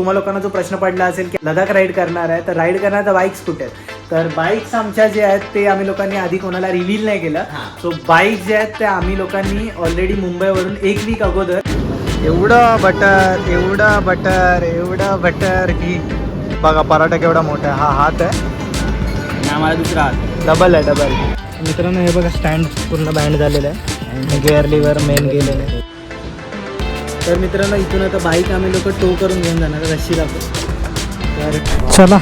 तुम्हा लोकांना जो प्रश्न पडला असेल की लडाख राईड करणार आहे तर राईड करणार तर बाईक्स कुठे आहेत. तर बाईक्स आमच्या जे आहेत ते आम्ही लोकांनी आधी कोणाला रिव्हील नाही केलं. सो बाईक जे आहेत ते आम्ही लोकांनी ऑलरेडी मुंबईवरून 1 वीक अगोदर एवढं बटर की बघा पराठा केवढा मोठा आहे. हा हात आहे आम्हाला दुसरा हात डबल आहे. मित्रांनो हे बघा स्टँड पूर्ण बँड झालेलं आहे आणि गिअर लिव्हर मेन गेलेलं आहे. तर मित्रांनो इथून आता बाईक आम्ही लोक टो करून घेऊन जाणार रशी लागतो. तर चला.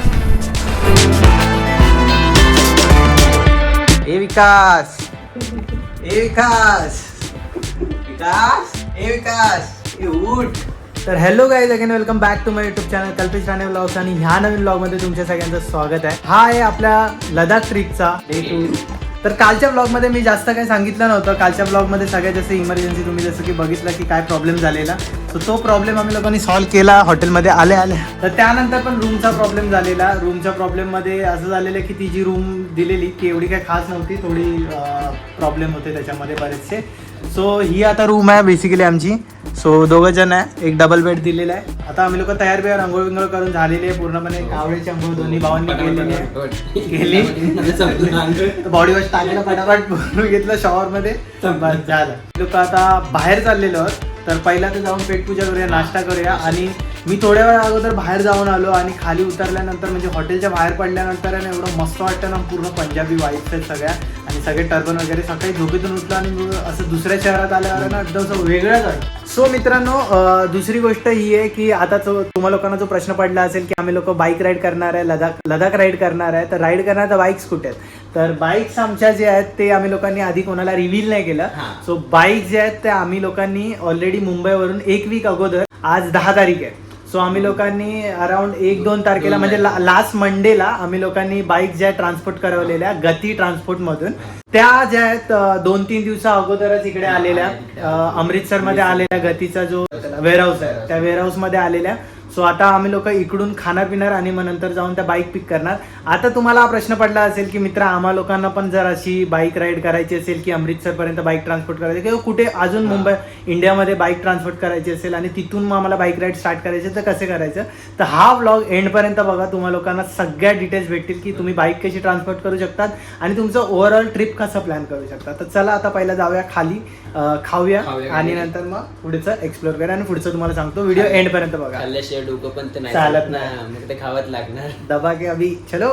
ए विकास उठ. तर hello guys again welcome back to my YouTube channel Kalpesh Rane vlogs. आणि ह्या नवीन व्लॉगमध्ये तुमच्या सगळ्यांचं स्वागत आहे. हा आहे आपल्या लडाख ट्रिपचा डे 2. तर कालच्या ब्लॉगमध्ये मी जास्त काही सांगितलं नव्हतं. कालच्या ब्लॉगमध्ये सगळ्यात जास्त इमर्जन्सी तुम्ही जसं की बघितलं की काय प्रॉब्लेम झालेला. सो तो प्रॉब्लेम आम्ही लोकांनी सॉल्व्ह केला हॉटेलमध्ये आल्या. तर त्यानंतर पण रूमचा प्रॉब्लेम झालेला. रूमच्या प्रॉब्लेममध्ये असं झालेलं की ती जी रूम दिलेली की एवढी काही खास नव्हती. थोडी प्रॉब्लेम होते त्याच्यामध्ये बरेचसे. सो ही आता रूम आहे बेसिकली आमची. सो 2 जण आहे. एक डबल बेड दिलेला आहे. आता आम्ही लोक तयार बियार अंघोळ विंघोळ करून झालेली आहे पूर्णपणे. कावळीची अंघोळ दोन्ही भावांनी केली. बॉडी वॉश टाकलं फटाफट भरून घेतलं शॉवरमध्ये झालं. लोक आता बाहेर चाललेलो आहोत. तर पहिला तर जाऊन पेटपूजा करूया, नाश्ता करूया. आणि मी थोड्या वेळा अगोदर बाहेर जाऊन आलो आणि खाली उतरल्यानंतर म्हणजे हॉटेलच्या बाहेर पडल्यानंतर आहे ना एवढं मस्त वाटतं ना. पूर्ण पंजाबी वाईब्स आहेत सगळ्या आणि सगळे टर्बन वगैरे. सकाळी झोपेतून उठलो आणि असं दुसऱ्या शहरात आल्यावर ना एकदम असं वेगळंच आहे. सो मित्रांनो दुसरी गोष्ट ही आहे की आता तुम्हा लोकांना जो प्रश्न पडला असेल की आम्ही लोक बाईक राईड करणार आहे, लडाख राईड करणार आहे तर राईड करणार तर बाईक्स कुठे आहेत. तर बाईक्स आमच्या जे आहेत ते आम्ही लोकांनी आधी कोणाला रिव्हील नाही केलं. सो बाईक जे आहेत ते आम्ही लोकांनी ऑलरेडी मुंबईवरून 1 वीक अगोदर, आज 10 तारीख आहे. सो आम्ही लोकांनी अराउंड 1-2 तारखेला म्हणजे लास्ट मंडेला आम्ही लोकांनी बाईक ज्या ट्रान्सपोर्ट करवलेल्या गती ट्रान्सपोर्ट मधून, त्या ज्या आहेत 2-3 दिवसा अगोदरच इकडे आलेल्या. अमृतसरमध्ये आलेल्या गतीचा जो वेअरहाऊस आहे त्या वेअरहाऊस मध्ये आलेल्या. सो आता आम्ही लोक इकडून खाणार पिणार आणि मग नंतर जाऊन त्या बाईक पिक करणार. आता तुम्हाला हा प्रश्न पडला असेल की मित्र आम्हा लोकांना पण जर अशी बाईक राईड करायची असेल की अमृतसरपर्यंत बाईक ट्रान्सपोर्ट करायची किंवा कुठे अजून मुंबई इंडियामध्ये बाईक ट्रान्सपोर्ट करायची असेल आणि तिथून मग आम्हाला बाईक राईड स्टार्ट करायची तर कसं करायचं. तर हा व्लॉग एंडपर्यंत बघा. तुम्हा लोकांना सगळ्या डिटेल्स भेटतील की तुम्ही बाईक कशी ट्रान्सपोर्ट करू शकतात आणि तुमचं ओव्हरऑल ट्रिप कसं प्लॅन करू शकता. तर चला आता पहिला जाऊया खाली, खाऊया आणि नंतर मग पुढचं एक्सप्लोर करूया आणि पुढचं तुम्हाला सांगतो. व्हिडिओ एंडपर्यंत बघा. चालत नाही, खावत लागणार दबा के अभी चलो.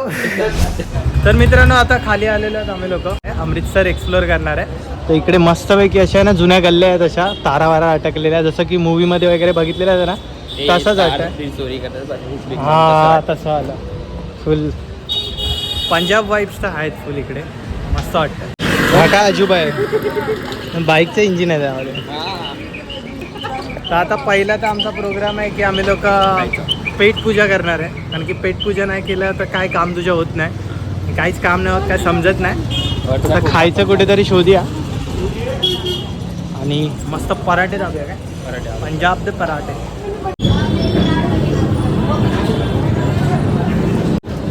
तर मित्रांनो आता खाली आलेलो आहोत आम्ही लोक. अमृतसर एक्सप्लोर करणार आहे. तर इकडे मस्तपैकी अशा ना जुन्या गल्ल्या आहेत अशा तारावारा अटकलेल्या, जसं की मूवी मध्ये वगैरे बघितलेलं आहे ना तसंच वाटतं. चोरी करतात. हा तसं आलं. फुल पंजाब वाईब्स तर आहेत फुल इकडे. मस्त वाटतं. हा काय अजूबा आहे, बाईकचं इंजिन आहे त्यामध्ये. तर आता पहिला तर आमचा प्रोग्राम आहे की आम्ही लोक पेट पूजा करणार आहे. कारण की पेट पूजा नाही केलं तर काय काम तुझं होत नाही, काहीच काम नाही होत, काय समजत नाही. तर खायचं कुठेतरी शोधूया आणि मस्त पराठे दाबूया. काय पराठे, पंजाब दे पराठे.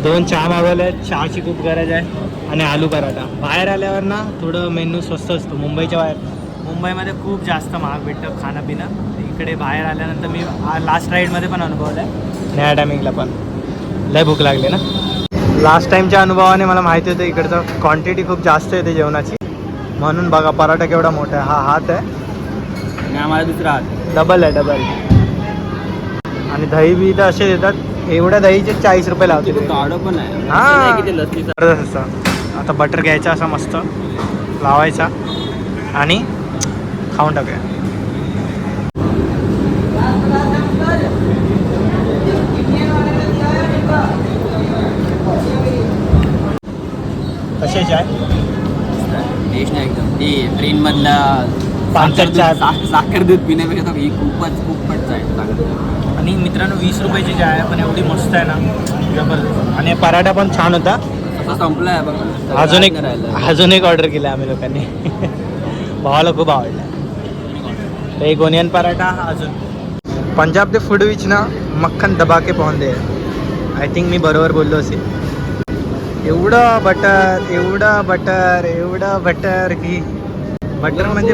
2 चहा मागवले आहेत. चहाची खूप गरज आहे आणि आलू पराठा. बाहेर आल्यावर ना थोडं मेन्यू स्वस्त असतो. मुंबईच्या बाहेर, मुंबईमध्ये खूप जास्त महाग भेटतं खाणं पिणं. इकडे बाहेर आल्यानंतर मी लास्ट राईडमध्ये पण अनुभवलं आहे आणि या टायमिंगला पण लय भूक लागली ना. लास्ट टाईमच्या अनुभवाने मला माहिती होतं इकडचं क्वांटिटी खूप जास्त येते जेवणाची. म्हणून बघा पराठा केवढा मोठा आहे. हा हात आहे आम्हाला दुसरा हात डबल आहे. आणि दही बी तर असे देतात. एवढ्या दहीचे 40 रुपये लावते. पण आहे. हा आता बटर घ्यायचा असा मस्त लावायचा आणि खाऊन टाकूया. कशाची आहे टेस्ट नाही एकदम. ते ट्रेन मधला साखर दूध पिण्यापेक्षा ही खूपच आहे. आणि मित्रांनो 20 रुपयाची चहा आहे पण एवढी मस्त आहे ना जबरदस्त. आणि पराठा पण छान होता. आता संपला आहे बघा. अजून एक ऑर्डर केला आम्ही लोकांनी. भावाला खूप आवडला. तर एक ओनियन पराठा अजून. पंजाब दे फूड विच ना मक्खन दबा के पहुंचते. आय थिंक मी बरोबर बोललो असेल. एवढं बटर की बटर म्हणजे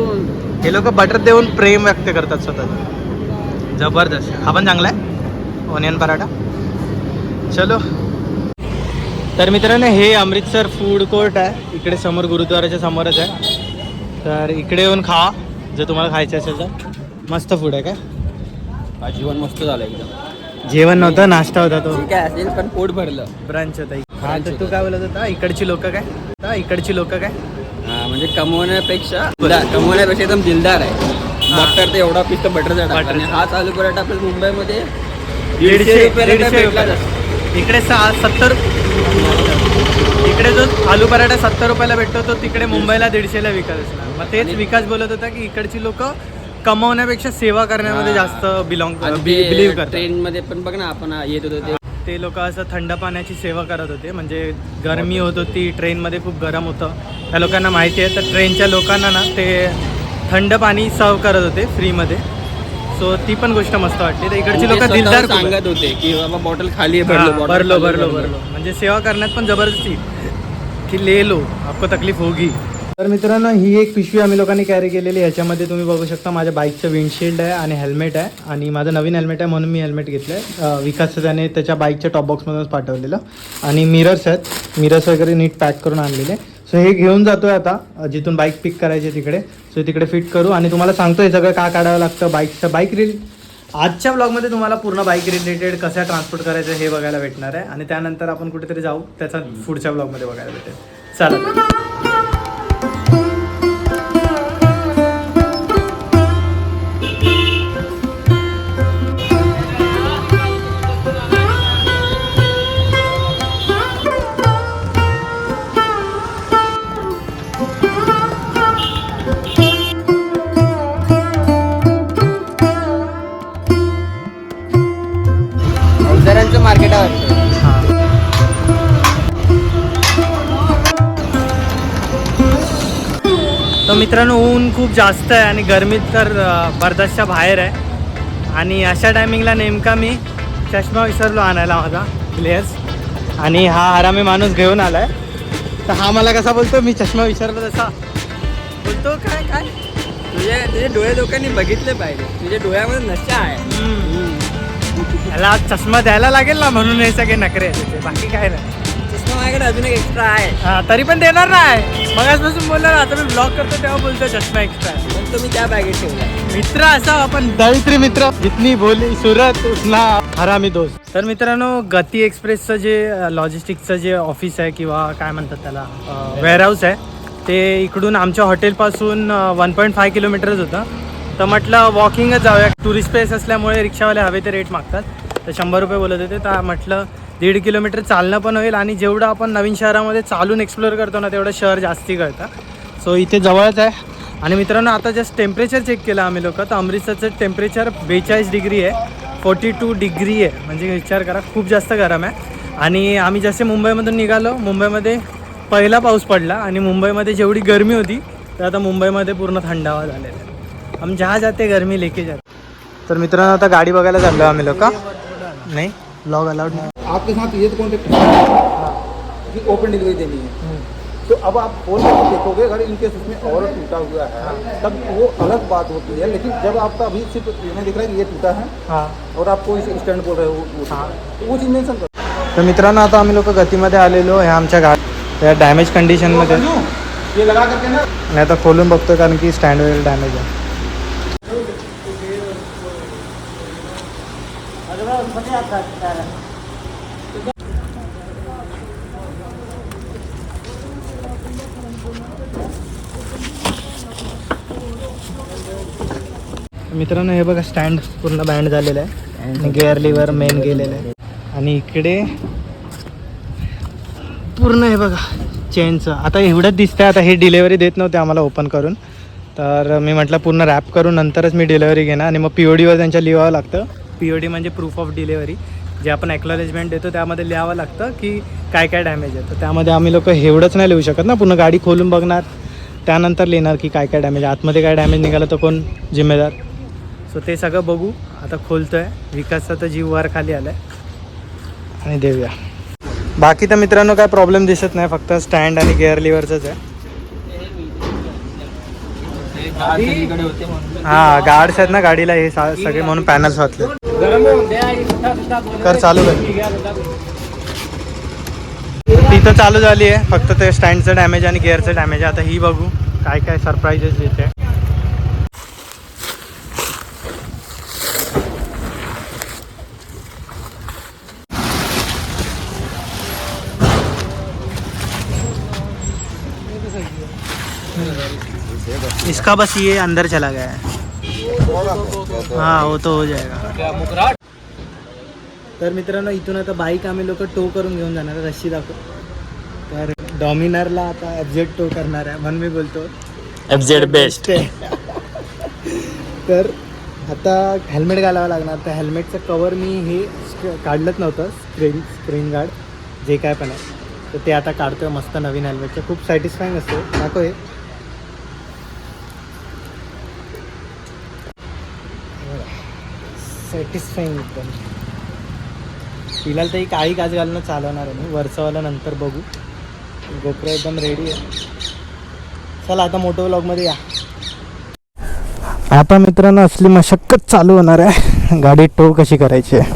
हे लोक बटर देऊन प्रेम व्यक्त करतात स्वतःचं. जबरदस्त. हा पण चांगला आहे. ऑनियन पराठा. चलो. तर मित्रांनो हे अमृतसर फूड कोर्ट आहे, इकडे समोर गुरुद्वाराच्या समोरच आहे. तर इकडे येऊन खा जर तुम्हाला खायचं असेल तर. मस्त फूड आहे काय. जेवण मस्त झालं एकदम. जेवण नव्हतं, नाश्ता होता तो. ठीक आहे असेल पण पोट भरलं. ब्रंच होता. हा तर तू काय बोलत होता, इकडची लोक काय, इकडची लोक काय. म्हणजे कमवण्यापेक्षा एकदम दिलदार आहे. बटर ते एवढा पीस तर बटरचा टाकला आणि हा आलू पराठा आपल्या मुंबईमध्ये 150 रुपयाला भेटला जातो. इकडे 70. इकडे जो आलू पराठा 70 रुपयाला भेटतो तो तिकडे मुंबईला 150ला विकत असणार. मग तेच विकास बोलत होता की इकडची लोक कमवण्यापेक्षा सेवा करण्यामध्ये जास्त बिलीव्ह करतात. ट्रेन मध्ये पण बघ ना आपण येत होतो ते लोक असं थंड पाण्याची सेवा करत होते. म्हणजे गरमी होत होती, ट्रेनमध्ये खूप गरम होतं, त्या लोकांना माहिती आहे. तर ट्रेनच्या लोकांना ना ते थंड पाणी सर्व करत होते फ्रीमध्ये. सो ती पण गोष्ट मस्त वाटली. तर इकडची लोक दिलदार सांगत होते की बाबा बॉटल खाली भरलो म्हणजे सेवा करण्यात पण जबरदस्ती की ले लो आपको तकलीफ होगी. तर मित्रांनो ही एक पिशवी आम्ही लोकांनी कॅरी केलेली. ह्याच्यामध्ये तुम्ही बघू शकता माझ्या बाईकचं विंडशिल्ड आहे आणि हेल्मेट आहे. आणि माझं नवीन हेल्मेट आहे म्हणून मी हेल्मेट घेतलं आहे. विकासचं त्याने त्याच्या बाईकच्या टॉप बॉक्समधूनच पाठवलेलं. आणि मिरर्स आहेत, मिरर्स वगैरे नीट पॅक करून आणलेले. सो हे घेऊन जातो आहे आता जिथून बाईक पिक करायची आहे तिकडे. सो तिकडे फिट करू आणि तुम्हाला सांगतो हे सगळं का काढावं लागतं बाईकचं. आजच्या ब्लॉगमध्ये तुम्हाला पूर्ण बाईक रिलेटेड कसं ट्रान्सपोर्ट करायचं हे बघायला भेटणार आहे. आणि त्यानंतर आपण कुठेतरी जाऊ, त्याचा पुढच्या ब्लॉगमध्ये बघायला भेटेल. चला. मार्केटावर तर मित्रांनो ऊन खूप जास्त आहे आणि गरमीत तर बर्दाश्तच्या बाहेर आहे. आणि अशा टायमिंगला नेमका मी चष्मा विसरलो आणायला माझा ग्लेअर्स. आणि हा हरामी माणूस घेऊन आलाय. तर हा मला कसा बोलतो मी चष्मा विसरलो तसा बोलतो काय काय तुझे डोळे लोकांनी बघितले पाहिजे. तुझ्या डोळ्यामध्ये नशा आहे. याला चष्मा द्यायला लागेल ना म्हणून हे सगळे नखरे आहेत. बाकी काय नाही. चष्मा माझ्याकडे अजून एक एक्स्ट्रा आहे. तरी पण देणार नाही. मगाचपासून बोलणार आता मी ब्लॉग करतो तेव्हा बोलतो चष्मा एक्स्ट्रा आहे. पण तुम्ही त्या बॅगेत ठेवला. मित्र असा आपण दळित्री मित्र जितनी बोली सुरत उतना हरामी दोस्त. तर मित्रांनो गती एक्सप्रेसचं जे लॉजिस्टिकचं जे ऑफिस आहे किंवा काय म्हणतात त्याला वेअरहाऊस आहे ते इकडून आमच्या हॉटेलपासून 1.5 किलोमीटरच होतं. तर म्हटलं वॉकिंगच जाऊया. टुरिस्ट प्लेस असल्यामुळे रिक्षावाले हवे ते रेट मागतात. तर 100 रुपये बोलत होते. तर म्हटलं 1.5 किलोमीटर चालणं पण होईल आणि जेवढं आपण नवीन शहरामध्ये चालून एक्सप्लोअर करतो ना तेवढं शहर जास्ती कळतं. सो इथे जवळच आहे. आणि मित्रांनो आता जस्ट टेम्परेचर चेक केलं आम्ही लोक तर अमृतसरचं टेम्परेचर 42 डिग्री आहे. 42 डिग्री आहे. म्हणजे विचार करा खूप जास्त गरम आहे. आणि आम्ही जसे मुंबईमधून निघालो, मुंबईमध्ये पहिला पाऊस पडला आणि मुंबईमध्ये जेवढी गरमी होती तर आता मुंबईमध्ये पूर्ण थंडावा झालेला आहे. हम जहाँ जाते गरमी लेके जाते. तर मित्रांनो आता गाडी बघायला चाललो आम्ही लोक. नाही ब्लॉग अलाउड नाही. आपके साथ ये तो कॉन्टेक्ट कि ओपन डिलीवरी देनी है. तो अब आप खोल कर देखोगे अगर इनकेस उसमें और टूटा हुआ है तब वो अलग बात होती है. लेकिन जब आपका अभी सिर्फ हमें दिख रहा है कि ये टूटा है हां और आपको इसे स्टैंड बोल रहे हो वो चीज़ नहीं समझ. तर मित्रांनो आता आम्ही लोक गतीमध्ये आलेलो ह्या आमच्या गाडी या डॅमेज कंडिशनमध्ये. ये लगा करके ना नाही आता खोलून बघतो कारण की स्टँड वगैरे डॅमेज आहे. मित्रांनो हे बघा स्टँड पूर्ण बँड झालेलं आहे आणि गिअर लिव्हर मेन गेलेलं आहे. आणि इकडे पूर्ण हे बघा चेनचं आता एवढंच दिसतंय. आता हे डिलेवरी देत नव्हते आम्हाला ओपन करून. तर मी म्हटलं पूर्ण रॅप करून नंतरच मी डिलेवरी घेणार. आणि मग PODवर त्यांच्या लिहावं लागतं. POD म्हणजे प्रूफ ऑफ डिलेवरी. जे आपण ॲक्नॉलेजमेंट देतो त्यामध्ये लिहावं लागतं की काय काय डॅमेज आहे. तर त्यामध्ये आम्ही लोक एवढंच नाही लिहू शकत ना. पूर्ण गाडी खोलून बघणार त्यानंतर लिहिणार की काय काय डॅमेज. आतमध्ये काय डॅमेज निघालं तर कोण जिम्मेदार. सो ते सगळं बघू. आता खोलतो आहे. विकासचा तर जीव वर खाली आला आहे आणि देऊया. बाकी तर मित्रांनो काय प्रॉब्लेम दिसत नाही. फक्त स्टँड आणि गिअर लिव्हरचंच आहे. सगळीकडे होते म्हणून. हा गार्ड्स आहेत ना गाडीला, हे सगळे म्हणून पॅनल्स वाचले. कर चालू कर. तिथं चालू झाली आहे, फक्त ते स्टँडचं डॅमेज आणि गिअरचं डॅमेज आहे. आता ही बघू काय काय सरप्राईजेस येते. इसका बस ये अंदर चला गया है. हाँ वो तो हो जाएगा. तर मित्रांनो इथून आता बाईक आम्ही लोक टो करून घेऊन जाणार आहे. रशी दाखव. तर डॉमिनरला आता FZ टो करणार आहे म्हणून मी बोलतो FZ बेस्ट. तर आता हेल्मेट घालावं लागणार. तर हेल्मेटचं कवर मी हे काढलंच नव्हतं, स्क्रीन गार्ड जे काय पण आहे, तर ते आता काढतोय मस्त नवीन हेल्मेटचं. खूप सॅटिस्फाईंग असतो. दाखव हे. सॅटिस्फाईंग एकदम. फिलहाल तर ही काळी काच घालणं चालवणार आहे मी. वरचंवाला नंतर बघू. गोप्रो एकदम रेडी आहे. चला आता मोठो व्लॉगमध्ये या. आता मित्रांनो असली मशक्कत चालू होणार आहे. गाडी टो कशी करायची आहे.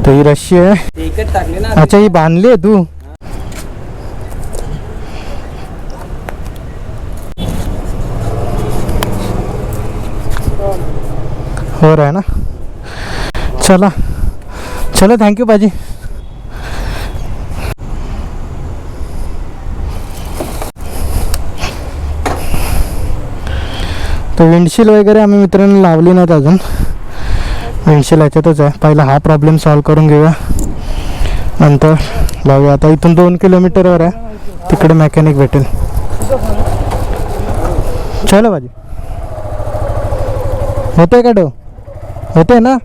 तर ही रशी आहे. एकच टाकले ना. अच्छा ही बांधली आहे तू. हो रहा है ना. चला चलो थँक्यू बाजी. तर विंडशील वगैरे आम्ही मित्रांनो लावली नाहीत अजून. विंडशील याच्यातच आहे. पहिला हा प्रॉब्लेम सॉल्व करून घेऊया, नंतर लावूया. आता इथून 2 किलोमीटरवर आहे, तिकडे मेकॅनिक भेटेल. चलो बाजी. होते का डो? होते ना.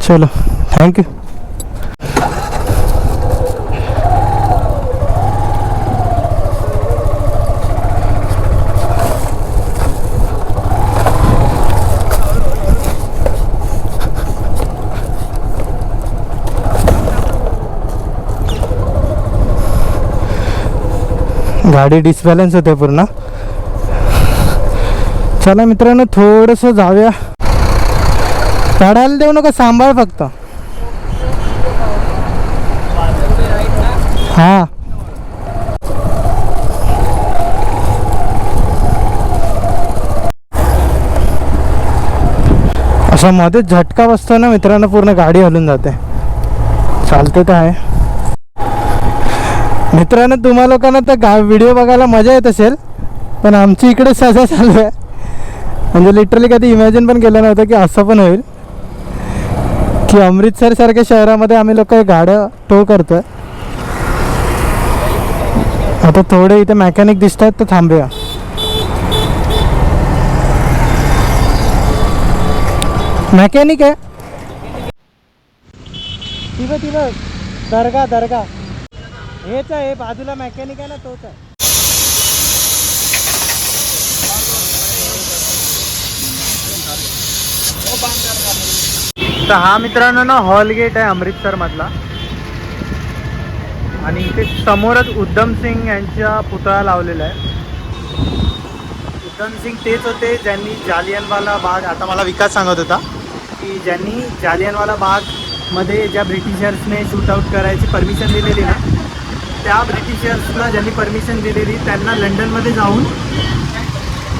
चलो थँक्यू. गाडी डिसबॅलन्स होते पूर्ण. चला मित्रांनो थोडंसं जाऊया. चढायला देऊ नका, सांभाळ फक्त. हा असं मध्ये झटका बसतो ना मित्रांनो, पूर्ण गाडी हलून जाते. चालते तर आहे मित्रांनो. तुम्हा लोकांना तर व्हिडिओ बघायला मजा येत असेल, पण आमची इकडे सजा चालू आहे. म्हणजे लिटरली कधी इमॅजिन पण केलं नव्हतं की असं पण होईल, की अमृतसर सारख्या शहरामध्ये आम्ही लोक गाड्या टो करतोय. आता थोडे इथे मेकॅनिक दिसत आहेत, तर थांबूया. मेकॅनिक आहे तिथं दर्गा हेच आहे. बाजूला मेकॅनिक आहे ना, तोच आहे. तर हा मित्रांनो ना हॉल गेट आहे अमृतसर मधला. आणि इथे समोरच उद्धम सिंग यांचा पुतळा लावलेला आहे. उद्धम सिंग तेच होते ज्यांनी जालियनवाला बाग, आता मला विकास सांगत होता की ज्यांनी जालियनवाला बागमध्ये ज्या ब्रिटिशर्सने शूटआउट करायची परमिशन दिलेली ना, त्या ब्रिटिशर्सला ज्यांनी परमिशन दिलेली त्यांना लंडनमध्ये जाऊन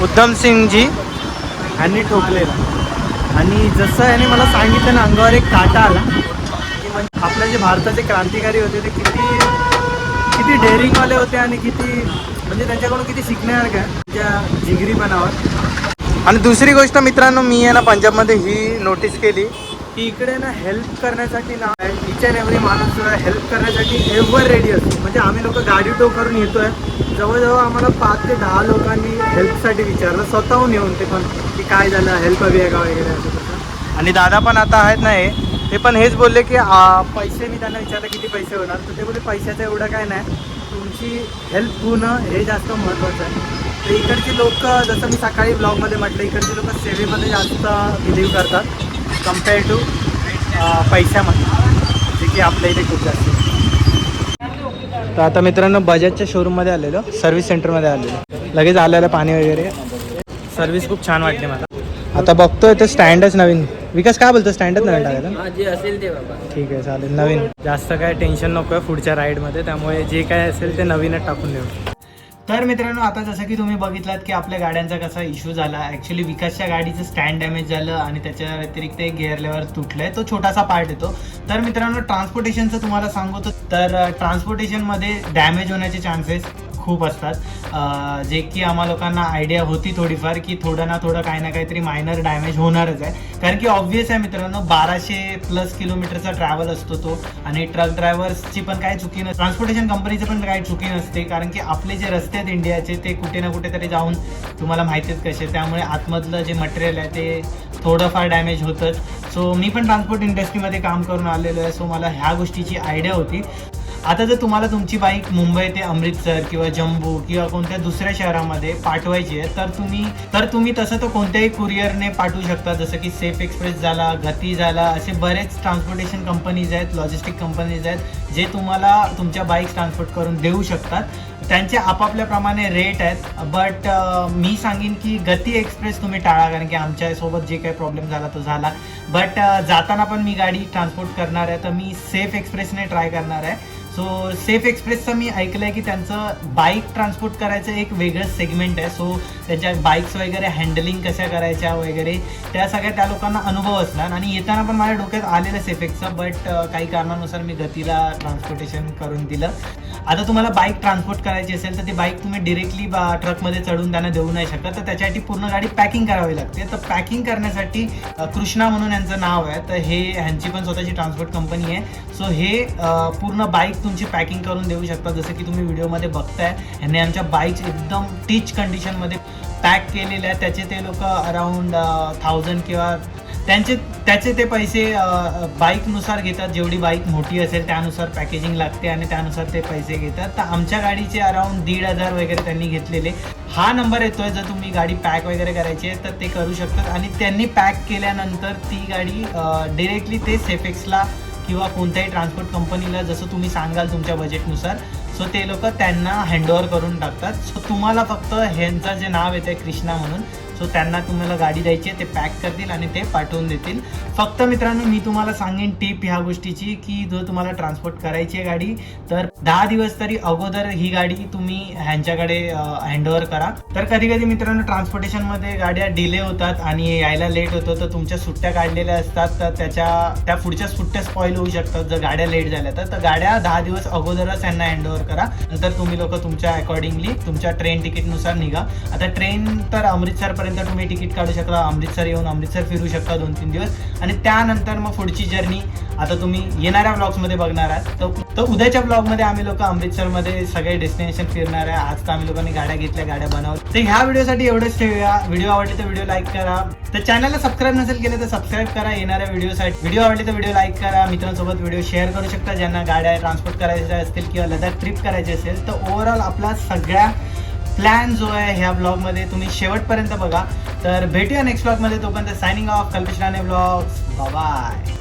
उद्धम सिंगजी यांनी ठोकलेला. आणि जसं याने मला सांगितलं ना, अंगावर एक काटा आला की म्हणजे आपले जे भारताचे क्रांतिकारी होते ते किती डेअरिंगवाले होते आणि किती म्हणजे त्यांच्याकडून किती शिकण्यासारखं आहे त्या जिगरीपणावर. आणि दुसरी गोष्ट मित्रांनो, मी आहे ना पंजाबमध्ये ही नोटीस केली की इकडे ना हेल्प करण्यासाठी ना इच अँड एव्हरी माणूस हेल्प करण्यासाठी एव्हर रेडी असतो. म्हणजे आम्ही लोक गाडी टो करून येतोय, जवळजवळ आम्हाला 5 ते 10 लोकांनी हेल्पसाठी विचारलं, स्वतःहून येऊन. ते पण की काय झालं, हेल्प हवी आहे का वगैरे असं तसं. आणि दादा पण आता आहेत ना, ते पण हेच बोलले की पैसे, मी त्यांना विचारलं किती पैसे होणार, तर ते बोलले पैशाचं एवढं काय नाही, तुमची हेल्प होणं हे जास्त महत्त्वाचं आहे. तर इकडची लोक, जसं मी सकाळी ब्लॉगमध्ये म्हटलं, इकडची लोक सेवेमध्ये जास्त बिलीव्ह करतात कम्पेअर टू पैशामध्ये, जे की आपल्या इथे खूप जास्त. तर आता मित्रांनो बजाजच्या शोरूममध्ये आलेलो, सर्व्हिस सेंटरमध्ये आलेलो, लगेच आलेलं पाणी वगैरे. सर्व्हिस खूप छान वाटली मला. आता बघतोय तर स्टँडच नवीन. विकास काय बोलतो, स्टँडच नवीन टाकायचं? जे असेल ते बाबा. ठीक आहे, चालेल. नवीन जास्त काय टेन्शन नको आहे पुढच्या राईडमध्ये, त्यामुळे जे काय असेल ते नवीनच टाकून देऊ. तर मित्रांनो, आता जसं की तुम्ही बघितलात की आपल्या गाड्यांचा कसा इश्यू झाला. ॲक्च्युली विकासच्या गाडीचं स्टँड डॅमेज झालं आणि त्याच्या व्यतिरिक्त एक गिअर लेवर तुटलंय, तो छोटासा पार्ट येतो. तर मित्रांनो, ट्रान्सपोर्टेशनचं तुम्हाला सांगतो तर ट्रान्सपोर्टेशनमध्ये डॅमेज होण्याचे चान्सेस खूप असतात, जे की आम्हा लोकांना आयडिया होती थोडीफार की थोडं ना थोडं काही ना काहीतरी मायनर डॅमेज होणारच आहे. कारण की ऑब्व्हियस आहे मित्रांनो, 1200+ किलोमीटरचा ट्रॅव्हल असतो तो, आणि ट्रक ड्रायव्हर्सची पण काही चुकी नसते, ट्रान्सपोर्टेशन कंपनीची पण काही चुकी नसते. कारण की आपले जे रस्ते आहेत इंडियाचे ते कुठे ना कुठेतरी जाऊन तुम्हाला माहिती आहेत कसे, त्यामुळे आतमधलं जे मटेरियल आहे ते थोडंफार डॅमेज होतंच. सो मी पण ट्रान्सपोर्ट इंडस्ट्रीमध्ये काम करून आलेलो आहे, सो मला ह्या गोष्टीची आयडिया होती. आता जर तुम्हाला तुमची बाईक मुंबई ते अमृतसर किंवा जम्बू किंवा कोणत्या दुसऱ्या शहरामध्ये पाठवायची आहे, तर तुम्ही तसं तर कोणत्याही कुरिअरने पाठवू शकता, जसं की सेफ एक्सप्रेस झाला, गती झाला, असे बरेच ट्रान्सपोर्टेशन कंपनीज आहेत, लॉजिस्टिक कंपनीज आहेत, जे तुम्हाला तुमच्या बाईक ट्रान्सपोर्ट करून देऊ शकतात. त्यांचे आपापल्याप्रमाणे रेट आहेत. बट मी सांगेन की गती एक्सप्रेस तुम्ही टाळा, कारण की आमच्यासोबत जे काही प्रॉब्लेम झाला तो झाला. बट जाताना पण मी गाडी ट्रान्सपोर्ट करणार आहे, तर मी सेफ एक्सप्रेसने ट्राय करणार आहे. सो सेफ एक्सप्रेसचं मी ऐकलं आहे की त्यांचं बाईक ट्रान्सपोर्ट करायचं एक वेगळं सेगमेंट आहे. सो त्यांच्या बाईक्स वगैरे हँडलिंग कशा करायच्या वगैरे त्या सगळ्या त्या लोकांना अनुभव असणार. आणि येताना पण माझ्या डोक्यात आलेलं सेफ एक्सचं, बट काही कारणानुसार मी गतीला ट्रान्सपोर्टेशन करून दिलं. आता तुम्हाला बाईक ट्रान्सपोर्ट करायची असेल तर ती बाईक तुम्ही डिरेक्टली ट्रकमध्ये चढून त्यांना देऊ नाही शकत, तर त्याच्यासाठी पूर्ण गाडी पॅकिंग करावी लागते. तर पॅकिंग करण्यासाठी कृष्णा म्हणून यांचं नाव आहे, तर हे ह्यांची पण स्वतःची ट्रान्सपोर्ट कंपनी आहे. सो हे पूर्ण बाईक तुमची पॅकिंग करून देऊ शकता. जसं की तुम्ही व्हिडिओमध्ये बघताय, ह्यांनी आमच्या बाईक्स एकदम टीच कंडिशनमध्ये पॅक केलेल्या आहेत. त्याचे ते लोक अराउंड 1000 किंवा त्याचे ते पैसे बाईकनुसार घेतात. जेवढी बाईक मोठी असेल त्यानुसार पॅकेजिंग लागते आणि त्यानुसार ते पैसे घेतात. तर आमच्या गाडीचे अराउंड 1500 वगैरे त्यांनी घेतलेले. हा नंबर येतोय, जर तुम्ही गाडी पॅक वगैरे करायची आहे तर ते करू शकतात. आणि त्यांनी पॅक केल्यानंतर ती गाडी डिरेक्टली ते सेफेक्सला किंवा कोणत्याही ट्रान्सपोर्ट कंपनीला जसं तुम्ही सांगाल तुमच्या बजेटनुसार, सो ते लोक त्यांना हँडओव्हर करून टाकतात. सो तुम्हाला फक्त ह्यांचं जे नाव येतं कृष्णा म्हणून, सो त्यांना तुम्हाला गाडी द्यायची आहे, ते पॅक करतील आणि ते पाठवून देतील. फक्त मित्रांनो, मी तुम्हाला सांगेन टिप ह्या गोष्टीची की जर तुम्हाला ट्रान्सपोर्ट करायची आहे गाडी, तर 10 दिवस तरी अगोदर ही गाडी तुम्ही ह्यांच्याकडे हँडओव्हर करा. तर कधी कधी मित्रांनो ट्रान्सपोर्टेशनमध्ये गाड्या डिले होतात आणि यायला लेट होतं, तर तुमच्या सुट्ट्या काढलेल्या असतात, तर त्या पुढच्या सुट्ट्या स्पॉईल होऊ शकतात जर गाड्या लेट झाल्या तर गाड्या 10 दिवस अगोदरच त्यांना हँडओव्हर करा. नंतर तुम्ही लोक तुमच्या अकॉर्डिंगली तुमच्या ट्रेन तिकीटनुसार निघा. आता ट्रेन तर अमृतसरपर्यंत तुम्ही तिकीट काढू शकता, अमृतसर येऊन अमृतसर फिरू शकता 2-3 दिवस, आणि त्यानंतर मग पुढची जर्नी आता तुम्ही येणाऱ्या ब्लॉग्समध्ये बघणार आहात. तर उद्याच्या ब्लॉगमध्ये आम्ही लोक अमृतसरमध्ये सगळे डेस्टिनेशन फिरणार आहे. आज तर आम्ही लोकांनी गाड्या घेतल्या, गाड्या बनवल्या. तर ह्या व्हिडिओसाठी एवढंच ठेवूया. व्हिडिओ आवडले तर व्हिडिओ लाईक करा. तर चॅनलला सबस्क्राईब नसेल केलं तर सबस्क्राईब करा येणाऱ्या व्हिडिओसाठी. व्हिडिओ आवडले तर व्हिडिओ लाईक करा, मित्रांसोबत व्हिडिओ शेअर करू शकता ज्यांना गाड्या ट्रान्सपोर्ट करायच्या असतील किंवा लडाख ट्रिप करायची असेल. तर ओव्हरऑल आपला सगळ्या प्लॅन जो आहे ह्या ब्लॉगमध्ये तुम्ही शेवटपर्यंत बघा. तर भेटूया नेक्स्ट ब्लॉगमध्ये. तोपर्यंत signing off, Kalpesh Rane blogs. Bye.